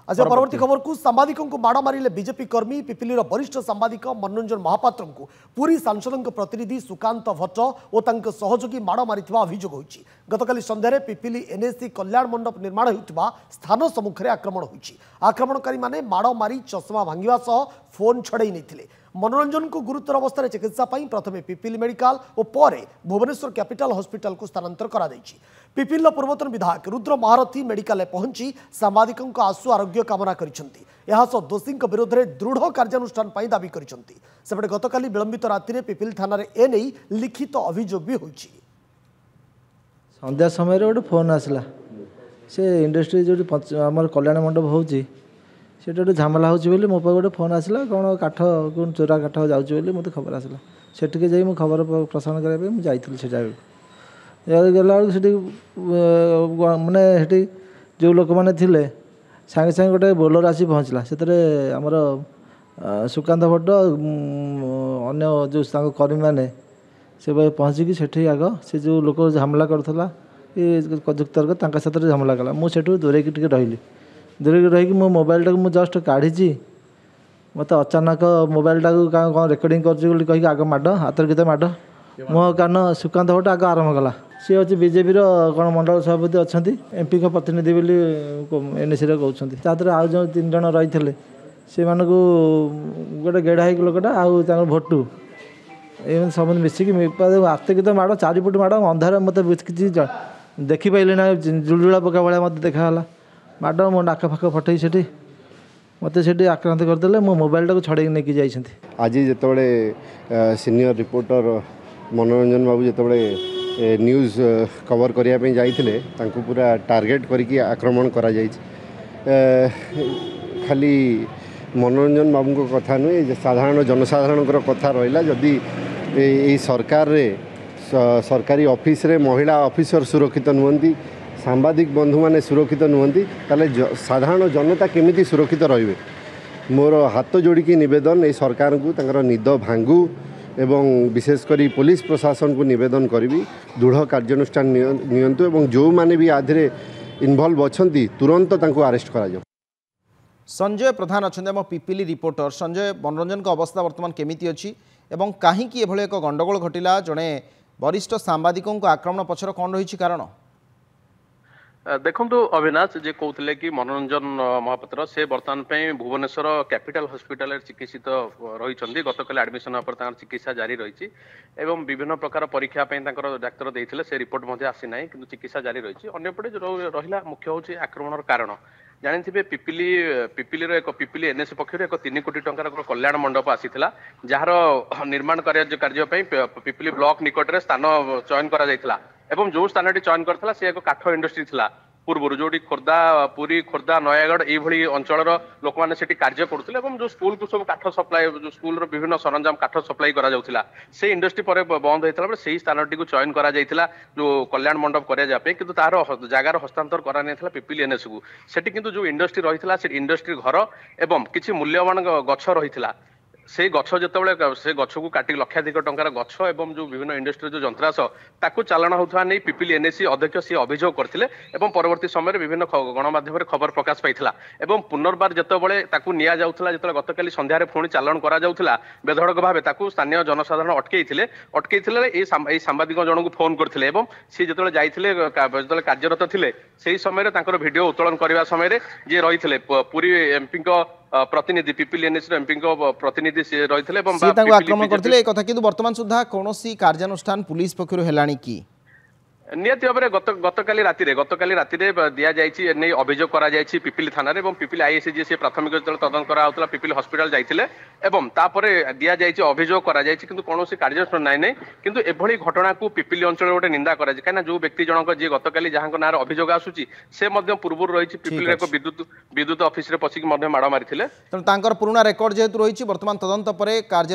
आज परवर्ती खबर को सांबादिकों को माड़ मारे बीजेपी कर्मी पिपिलीर वरिष्ठ सांबादिक मनोरंजन महापात्र को पुरी सांसद प्रतिनिधि सुकांत भट्ट और सहयोगी माड़ मारी अभियोग होती। गतकाली संध्यारे पिपिली एनएसी कल्याण मंडप निर्माण होता स्थान सम्मुखें आक्रमण होती। आक्रमणकारी माने माड़ मारी चषमा भांगा सह फोन छड़ाई नहीं। मनोरंजन को गुरुतर अवस्था चिकित्सा प्रथमे पिपिली मेडिकल और पर भुवनेश्वर कैपिटल हॉस्पिटल को स्थानांतर करा पिपिल पूर्वतन विधायक रुद्र महारथी मेडिकल पहुंची सांबादिकों आशु आरोग्य कामना कर दोषी विरोध में दृढ़ कार्यानुष्ठान दाबी करपटे गतकाली विलंबित राति पिपिल थाना एने लिखित अभियोग भी होती। संध्या समय गोटे फोन आसला से इंडस्ट्री जो आम कल्याण मंडप होती से झमेला हो मो गोटे फोन आसला कौन काठ कौन चोरा काठ जाऊँगी मत खबर आसला से खबर प्रसारण करने जाइली से गला माने जो लोक मैंने थे सागे सागे गोटे बोलर आसी पहुँचला से आमर सुकांत भट्ट अन्य जो कर्मी मैंने से पहुँचिकी से आग से जो लोक झमेला करूला युक्तर्क साथ झमेला कला मुझे दूरे टे रही दूरे रही मो मोबाइल टाक मुझे जस्ट काढ़ी मत अचानक मोबाइल टाक कौन रेकर्डिंग कर आग माड़ हाथ गीत माड़ मो कान सुकांत भट्ट आग आरंभ कला सी हूँ बीजेपी कौन मंडल सभापति अच्छा एमपी का प्रतिनिधि एनएसी कहते तादर आउ जो 3 जन रही थे से गोटे गेढ़ा हो लोकटा आउ भोटू ये सब मिसिक आस्ते गीत माड़ चारिपट माड़ अंधार मत किसी देखिपारे ना जुलजुला पका भाया मत देखाला माड़ मो नाक फाक फटई से मत से आक्रांत करदे मो मोबाइल टाक छड़े नहीं जाइए। आज जिते सीनियर रिपोर्टर मनोरंजन बाबू जिते न्यूज कवर करने जाइए पूरा टार्गेट करके आक्रमण करा खाली मनोरंजन बाबू कथा नुहे साधारण जनसाधारण कथा रहा जदि ये सरकार रे सरकारी ऑफिस रे महिला ऑफिसर सुरक्षित नुहंती सांबादिक बंधु माने सुरक्षित नुहंती ताले साधारण जनता केमिति सुरक्षित रहिबे। मोर हाथ जोड़िकी निवेदन ये सरकार को तांकर निद भांगू एवं विशेषकर पुलिस प्रशासन को निवेदन करी दृढ़ कार्यानुष्ठान नियंतु एवं जो माने भी आधे इन्वॉल्व अछंती तुरंत तांको अरेस्ट करा जाओ। संजय प्रधान अच्छा आम पिपिली रिपोर्टर संजय मनोरंजन का अवस्था वर्तमान केमिति अच्छी एवं कहीं एभली एक गंडगोल घटिला जड़े वरिष्ठ सांबादिकों को आक्रमण पछर कौन रही कारण? देखु अविनाश जे कहते कि मनोरंजन महापात्र से बर्तमान भुवनेश्वर कैपिटल हॉस्पिटल चिकित्सित रही गतकाली एडमिशन पर चिकित्सा जारी रही एवं विभिन्न प्रकार परीक्षा डाक्तर देते से रिपोर्ट आसी ना कि चिकित्सा जारी रही अंपटे रहा मुख्य हूँ आक्रमण कारण जानी पिपिली पिपिली एक पिपिली एनएसी पक्ष एक 3 कोटी टंकार कल्याण मंडप आसीथिला जार निर्माण कार्य पिपिली ब्लॉक निकट में स्थान चयन करा जायथिला एवं जो स्थान चयन करथिला से एक काठ इंडस्ट्री थिला पूर्व जो खोर्धा पुरी खोर्धा नयागढ़ ये अंचल लोक मैंने कार्य करुले जो स्कूल को सब काठ सप्लाई जो स्कूल विभिन्न सरंजाम काठ सप्लाई करा से इंडस्ट्री पर बंद होता है से स्थान टी चयन करा जो कल्याण मंडप कराए कि तार जगार हस्तांतर करा पिपिली एनएस को सेठी किंतु जो इंडस्ट्री रही से इंडस्ट्री घर एवं किसी मूल्यवान गछ रही से गछ जो से गछ को काटि लक्षाधिक टंकार गछ एवं जो विभिन्न इंडस्ट्री जो जंत्रांश ताकू चालाण होता नहीं पिपिली एनएसी अध्यक्ष सी अभियोग करते परवर्ती समय विभिन्न गणमाध्यम खबर प्रकाश पाइला एवं पुनर्बार जितेबाला जो गतकाली संध्यारे पुणी चालाण करा बेधड़क भाव स्थानीय जनसाधारण अटकई सांबादिक जन को फोन करते सी जो जाते कार्यरत थे से समय भिड उत्तोलन करने समय जी रही पुरी एमपी प्रतिनिधि पिपिली एनएस एमपी प्रतिनिधि से रही आक्रमण करते वर्तमान सुधा कौन कार्यानुष्ठान पुलिस पक्षर है कि निहती भाव में गतकाली राति दि जाइए नहीं अभियोग करा पिपिली थाना पिपिली आईएससी जी प्राथमिक जो तदंत कराला पिपिली हॉस्पिटल जाइए दि जाइए अभियोग करा कौन कार्यानुष्ठान ना कि एभली घटना को पिपिली अंचल गोटे निंदा करा कहीं जो व्यक्ति जनक जी गतकाली जहाँ ना अभियोग आसूची से पूर्व रही पिपिली एक विद्युत ऑफिस पशिक माड़ मारी तेणु पुराना रेकर्ड जेहेतु रही वर्तमान तदंत पर कार्यानुष्ठान